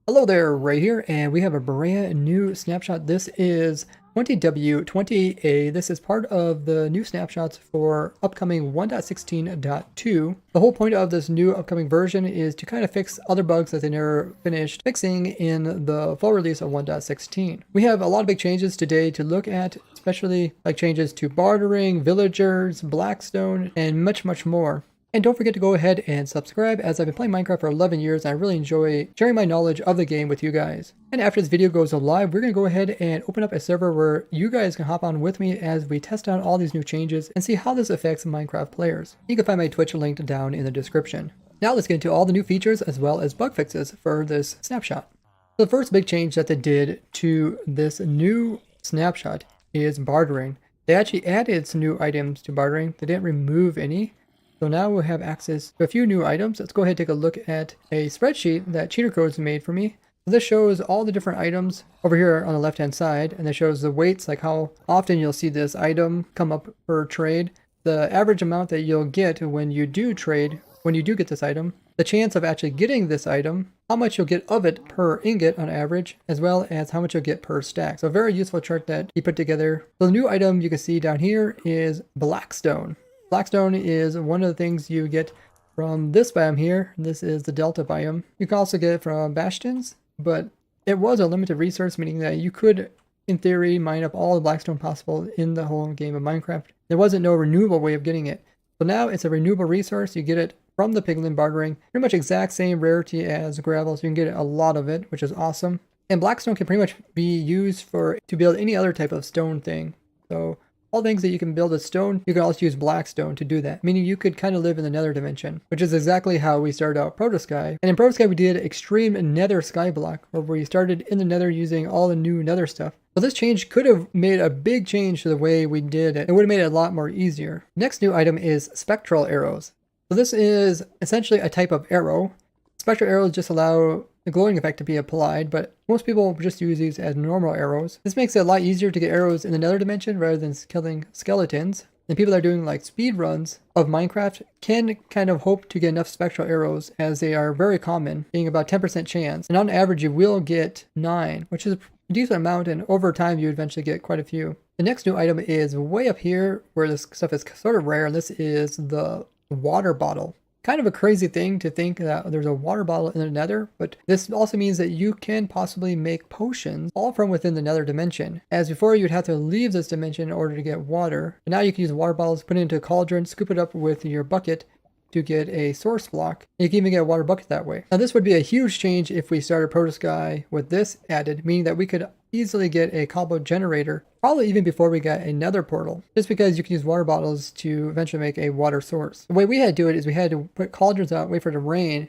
Hello there, Ray here, and we have a brand new snapshot. This is 20W20A. This is part of the new snapshots for upcoming 1.16.2. The whole point of this new upcoming version is to kind of fix other bugs that they never finished fixing in the full release of 1.16. We have a lot of big changes today to look at, especially like changes to bartering, villagers, Blackstone, and much more. And don't forget to go ahead and subscribe, as I've been playing Minecraft for 11 years and I really enjoy sharing my knowledge of the game with you guys. And after this video goes live, we're going to go ahead and open up a server where you guys can hop on with me as we test out all these new changes and see how this affects Minecraft players. You can find my Twitch linked down in the description. Now let's get into all the new features as well as bug fixes for this snapshot. So the first big change that they did to this new snapshot is bartering. They actually added some new items to bartering. They didn't remove any. So now we'll have access to a few new items. Let's go ahead and take a look at a spreadsheet that Cheater Codes made for me. So this shows all the different items over here on the left hand side, and it shows the weights, like how often you'll see this item come up per trade, the average amount that you'll get when you do trade, when you do get this item, the chance of actually getting this item, how much you'll get of it per ingot on average, as well as how much you'll get per stack. So a very useful chart that he put together. So the new item you can see down here is Blackstone. Blackstone is one of the things you get from this biome here. This is the Delta biome. You can also get it from bastions, but it was a limited resource, meaning that you could, in theory, mine up all the Blackstone possible in the whole game of Minecraft. There wasn't no renewable way of getting it. So now it's a renewable resource. You get it from the piglin bartering. Pretty much exact same rarity as gravel, so you can get a lot of it, which is awesome. And Blackstone can pretty much be used to build any other type of stone thing. So all things that you can build with stone, you can also use Blackstone to do that, meaning you could kind of live in the Nether dimension, which is exactly how we started out Protosky. And in Protosky we did extreme Nether skyblock, where we started in the Nether using all the new Nether stuff. So this change could have made a big change to the way we did it. It would have made it a lot more easier. Next new item is spectral arrows. So this is essentially a type of arrow. Spectral arrows just allow the glowing effect to be applied, but most people just use these as normal arrows. This makes it a lot easier to get arrows in the Nether dimension rather than killing skeletons. And people that are doing like speed runs of Minecraft can kind of hope to get enough spectral arrows, as they are very common, being about 10% chance. And on average you will get 9, which is a decent amount, and over time you eventually get quite a few. The next new item is way up here where this stuff is sort of rare, and this is the water bottle. Kind of a crazy thing to think that there's a water bottle in the Nether, but this also means that you can possibly make potions all from within the Nether dimension. As before, you'd have to leave this dimension in order to get water. But now you can use water bottles, put it into a cauldron, scoop it up with your bucket to get a source block. You can even get a water bucket that way. Now this would be a huge change if we started Protosky with this added, meaning that we could easily get a combo generator, probably even before we got a Nether portal, just because you can use water bottles to eventually make a water source. The way we had to do it is we had to put cauldrons out, wait for it to rain,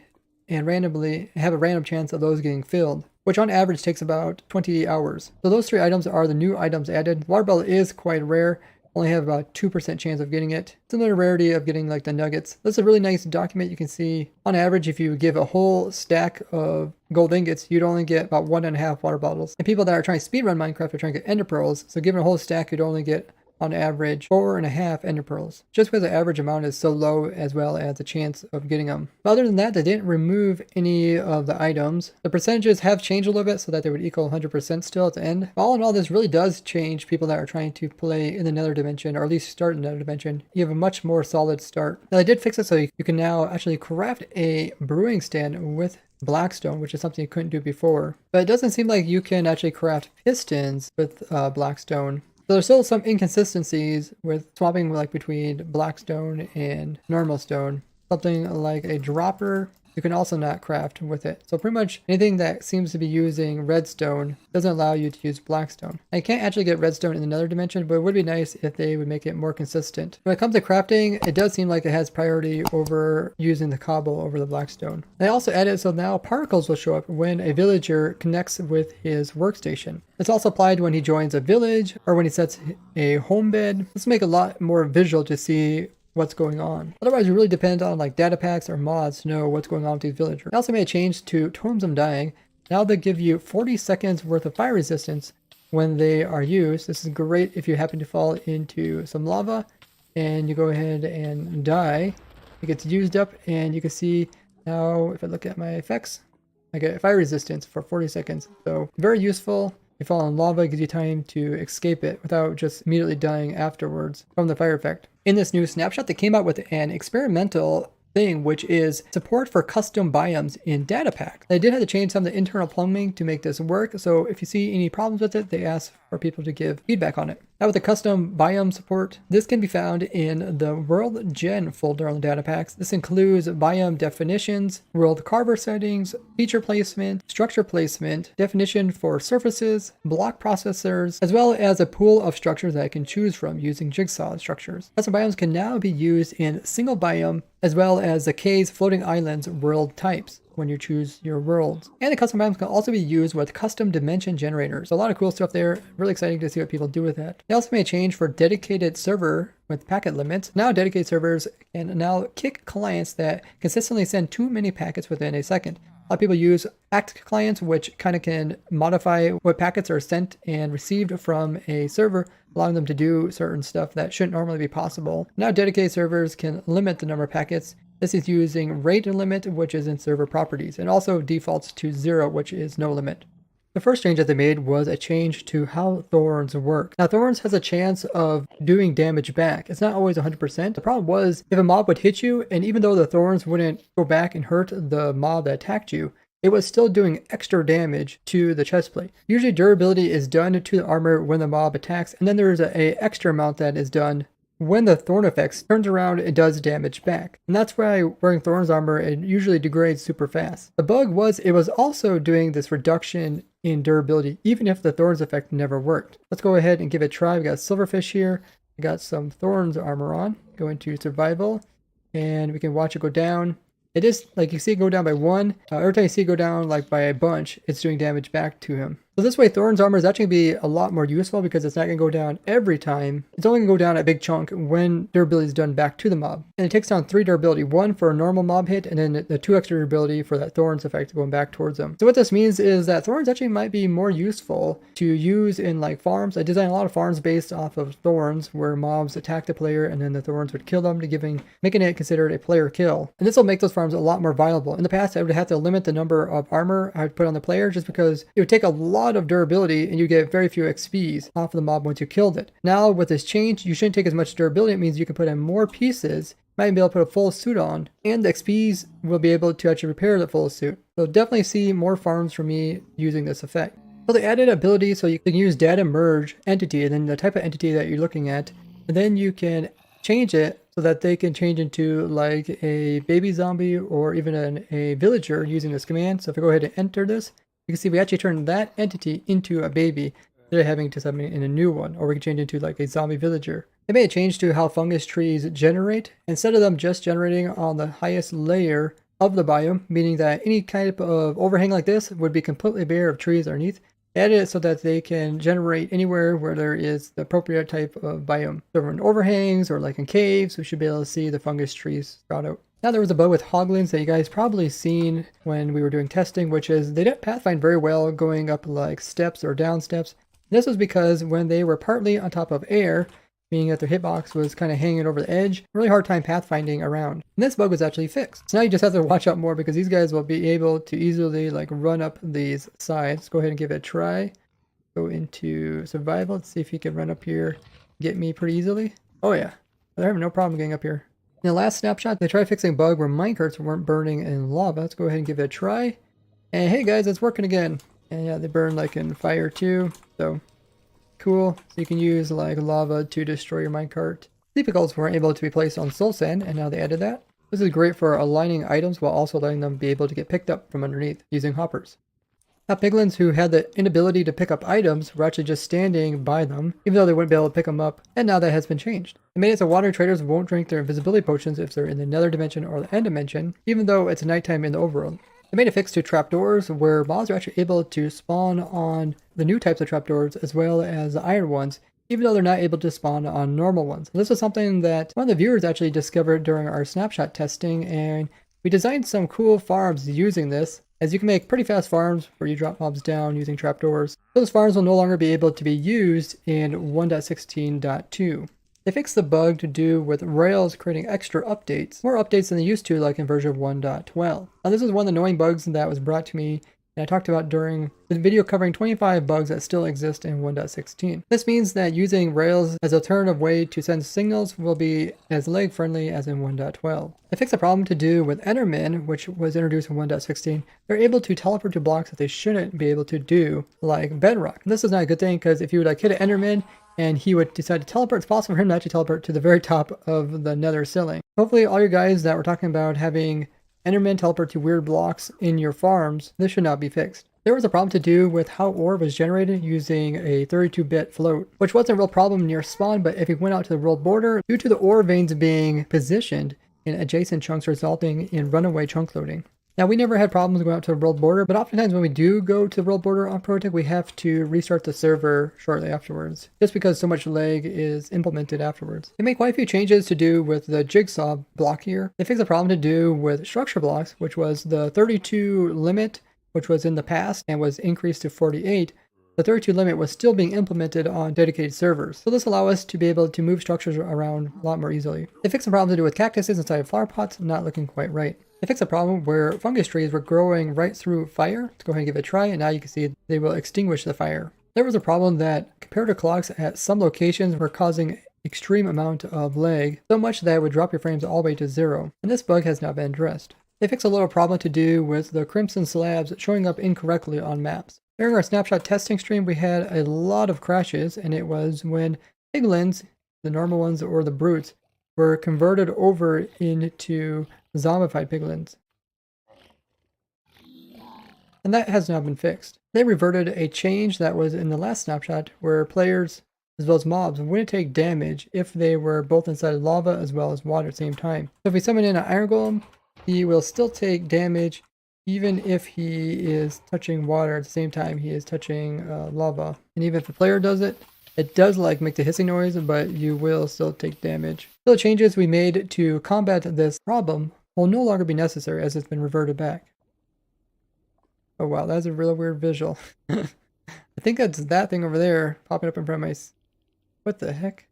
and randomly have a random chance of those getting filled, which on average takes about 20 hours. So those 3 items are the new items added. Water bottle is quite rare. Only have about 2% chance of getting it. Similar rarity of getting like the nuggets. This is a really nice document. You can see on average, if you give a whole stack of gold ingots, you'd only get about 1.5 water bottles. And people that are trying to speedrun Minecraft are trying to get ender pearls. So given a whole stack, you'd only get on average 4.5 ender pearls, just because the average amount is so low, as well as the chance of getting them. But other than that, they didn't remove any of the items. The percentages have changed a little bit so that they would equal 100% still at the end. All in all, this really does change people that are trying to play in the Nether dimension, or at least start in the Nether dimension. You have a much more solid start. Now they did fix it so you can now actually craft a brewing stand with Blackstone, which is something you couldn't do before. But it doesn't seem like you can actually craft pistons with Blackstone. So there's still some inconsistencies with swapping like between Blackstone and normal stone. Something like a dropper, you can also not craft with it. So pretty much anything that seems to be using redstone doesn't allow you to use Blackstone. I can't actually get redstone in another dimension, but it would be nice if they would make it more consistent. When it comes to crafting, it does seem like it has priority over using the cobble over the Blackstone. They also added so now particles will show up when a villager connects with his workstation. It's also applied when he joins a village or when he sets a home bed. This will make it a lot more visual to see what's going on. Otherwise, we really depend on like data packs or mods to know what's going on with these villagers. They also made a change to Tomes of Dying. Now they give you 40 seconds worth of fire resistance when they are used. This is great if you happen to fall into some lava and you go ahead and die. It gets used up, and you can see now if I look at my effects, like a fire resistance for 40 seconds. So very useful. If you fall in lava, it gives you time to escape it without just immediately dying afterwards from the fire effect. In this new snapshot, they came out with an experimental thing, which is support for custom biomes in data pack. They did have to change some of the internal plumbing to make this work, so if you see any problems with it, they ask for people to give feedback on it. Now with the custom biome support, this can be found in the World Gen folder on the data packs. This includes biome definitions, world carver settings, feature placement, structure placement, definition for surfaces, block processors, as well as a pool of structures that I can choose from using jigsaw structures. Custom biomes can now be used in single biome as well as the caves, floating islands, world types when you choose your worlds. And the custom biomes can also be used with custom dimension generators. So a lot of cool stuff there. Really exciting to see what people do with that. They also made a change for dedicated server with packet limits. Now dedicated servers can now kick clients that consistently send too many packets within a second. A lot of people use ACT clients, which kind of can modify what packets are sent and received from a server, allowing them to do certain stuff that shouldn't normally be possible. Now dedicated servers can limit the number of packets. This is using rate limit, which is in server properties, and also defaults to 0, which is no limit. The first change that they made was a change to how thorns work. Now thorns has a chance of doing damage back. It's not always 100%. The problem was if a mob would hit you, and even though the thorns wouldn't go back and hurt the mob that attacked you, it was still doing extra damage to the chestplate. Usually durability is done to the armor when the mob attacks, and then there's a extra amount that is done when the thorn effects turns around, it does damage back. And that's why wearing Thorn's armor, it usually degrades super fast. The bug was it was also doing this reduction in durability, even if the Thorn's effect never worked. Let's go ahead and give it a try. We got Silverfish here. We got some Thorn's armor on. Go into survival, and we can watch it go down. It is, like you see it go down by 1. Every time you see it go down like by a bunch, it's doing damage back to him. So this way Thorn's armor is actually going to be a lot more useful because it's not going to go down every time. It's only going to go down a big chunk when durability is done back to the mob. And it takes down 3 durability, 1 for a normal mob hit, and then the 2 extra durability for that Thorn's effect going back towards them. So what this means is that Thorns actually might be more useful to use in like farms. I designed a lot of farms based off of Thorns where mobs attack the player and then the Thorns would kill them, making it considered a player kill. And this will make those farms a lot more viable. In the past, I would have to limit the number of armor I would put on the player just because it would take a lot of durability and you get very few XPs off of the mob once you killed it. Now with this change, you shouldn't take as much durability. It means you can put in more pieces, might be able to put a full suit on, and the XPs will be able to actually repair the full suit. So definitely see more farms from me using this effect. So they added ability so you can use data merge entity and then the type of entity that you're looking at, and then you can change it so that they can change into like a baby zombie or even a villager using this command. So if I go ahead and enter this, you can see we actually turned that entity into a baby instead of having to summon in a new one, or we can change into like a zombie villager. They made a change to how fungus trees generate. Instead of them just generating on the highest layer of the biome, meaning that any type of overhang like this would be completely bare of trees underneath, they added it so that they can generate anywhere where there is the appropriate type of biome. So in overhangs or like in caves, we should be able to see the fungus trees sprout out. Now there was a bug with hoglins that you guys probably seen when we were doing testing, which is they didn't pathfind very well going up like steps or down steps. This was because when they were partly on top of air, meaning that their hitbox was kind of hanging over the edge, really hard time pathfinding around. And this bug was actually fixed. So now you just have to watch out more because these guys will be able to easily like run up these sides. Let's go ahead and give it a try. Go into survival. Let's see if he can run up here, get me pretty easily. Oh yeah, they're having no problem getting up here. In the last snapshot, they tried fixing a bug where minecarts weren't burning in lava. Let's go ahead and give it a try. And hey guys, it's working again. And yeah, they burn like in fire too. So cool. So you can use like lava to destroy your minecart. Sleepicles weren't able to be placed on soul sand, and now they added that. This is great for aligning items while also letting them be able to get picked up from underneath using hoppers. Now piglins who had the inability to pick up items were actually just standing by them, even though they wouldn't be able to pick them up, and now that has been changed. It made it so water traders won't drink their invisibility potions if they're in the nether dimension or the end dimension, even though it's nighttime in the overworld. They made a fix to trapdoors where mobs are actually able to spawn on the new types of trapdoors as well as the iron ones, even though they're not able to spawn on normal ones. This was something that one of the viewers actually discovered during our snapshot testing, and we designed some cool farms using this, as you can make pretty fast farms where you drop mobs down using trapdoors. Those farms will no longer be able to be used in 1.16.2. They fixed the bug to do with Rails creating extra updates, more updates than they used to, like in version 1.12. Now this is one of the annoying bugs that was brought to me and I talked about during the video covering 25 bugs that still exist in 1.16. This means that using Rails as an alternative way to send signals will be as lag friendly as in 1.12. They fixed a problem to do with Endermen, which was introduced in 1.16. They're able to teleport to blocks that they shouldn't be able to do, like bedrock. This is not a good thing because if you would like hit an Enderman and he would decide to teleport, it's possible for him to actually teleport to the very top of the Nether ceiling. Hopefully all you guys that were talking about having Enderman teleport to weird blocks in your farms, this should not be fixed. There was a problem to do with how ore was generated using a 32-bit float, which wasn't a real problem near spawn, but if you went out to the world border, due to the ore veins being positioned in adjacent chunks resulting in runaway chunk loading. Now, we never had problems going out to the world border, but oftentimes when we do go to the world border on Protect, we have to restart the server shortly afterwards, just because so much lag is implemented afterwards. They made quite a few changes to do with the jigsaw block here. They fixed a problem to do with structure blocks, which was the 32 limit, which was in the past and was increased to 48. The 32 limit was still being implemented on dedicated servers. So this allows us to be able to move structures around a lot more easily. They fixed a problem to do with cactuses inside of flower pots, not looking quite right. They fixed a problem where fungus trees were growing right through fire. Let's go ahead and give it a try, and now you can see they will extinguish the fire. There was a problem that comparator clocks at some locations were causing extreme amount of lag, so much that it would drop your frames all the way to 0, and this bug has not been addressed. They fixed a little problem to do with the crimson slabs showing up incorrectly on maps. During our snapshot testing stream, we had a lot of crashes, and it was when piglins, the normal ones or the brutes, were converted over into zombified piglins. And that has now been fixed. They reverted a change that was in the last snapshot where players as well as mobs wouldn't take damage if they were both inside lava as well as water at the same time. So if we summon in an iron golem, he will still take damage even if he is touching water at the same time he is touching lava. And even if the player does it, it does like make the hissing noise, but you will still take damage. So the changes we made to combat this problem will no longer be necessary as it's been reverted back. Oh wow, that's a really weird visual. I think that's that thing over there popping up in front of my... What the heck?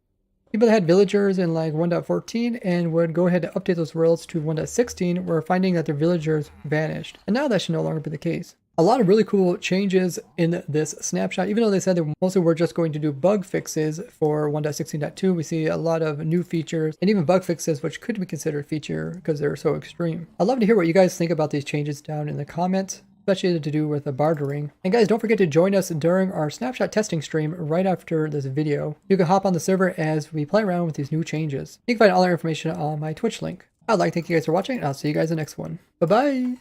People that had villagers in like 1.14 and would go ahead and update those worlds to 1.16 were finding that their villagers vanished. And now that should no longer be the case. A lot of really cool changes in this snapshot. Even though they said they mostly were just going to do bug fixes for 1.16.2, we see a lot of new features and even bug fixes which could be considered feature because they're so extreme. I'd love to hear what you guys think about these changes down in the comments, especially to do with the bartering. And guys, don't forget to join us during our snapshot testing stream right after this video. You can hop on the server as we play around with these new changes. You can find all our information on my Twitch link. I'd like to thank you guys for watching, and I'll see you guys in the next one. Bye-bye!